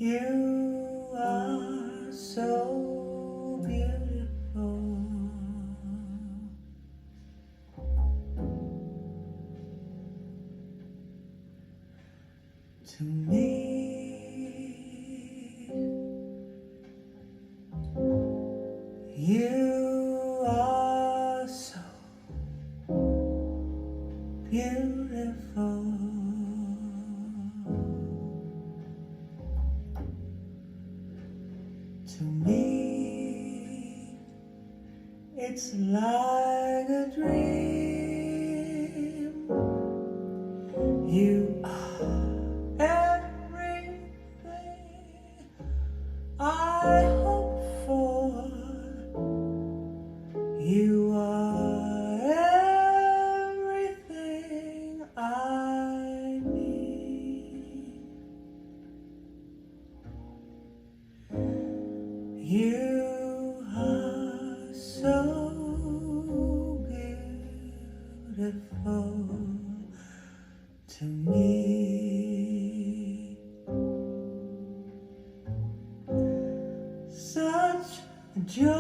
You are so beautiful. To me, you are so beautiful. To me, it's like a dream. You are everything I hope for. You are everything I need. You are so beautiful to me. Such joy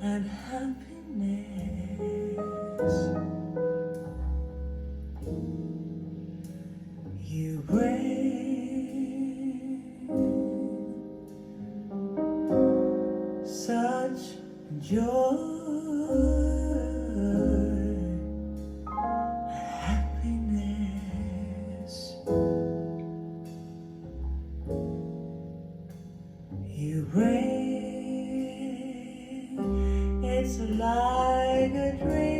and happiness you bring. Such joy and happiness you bring. It's like a dream.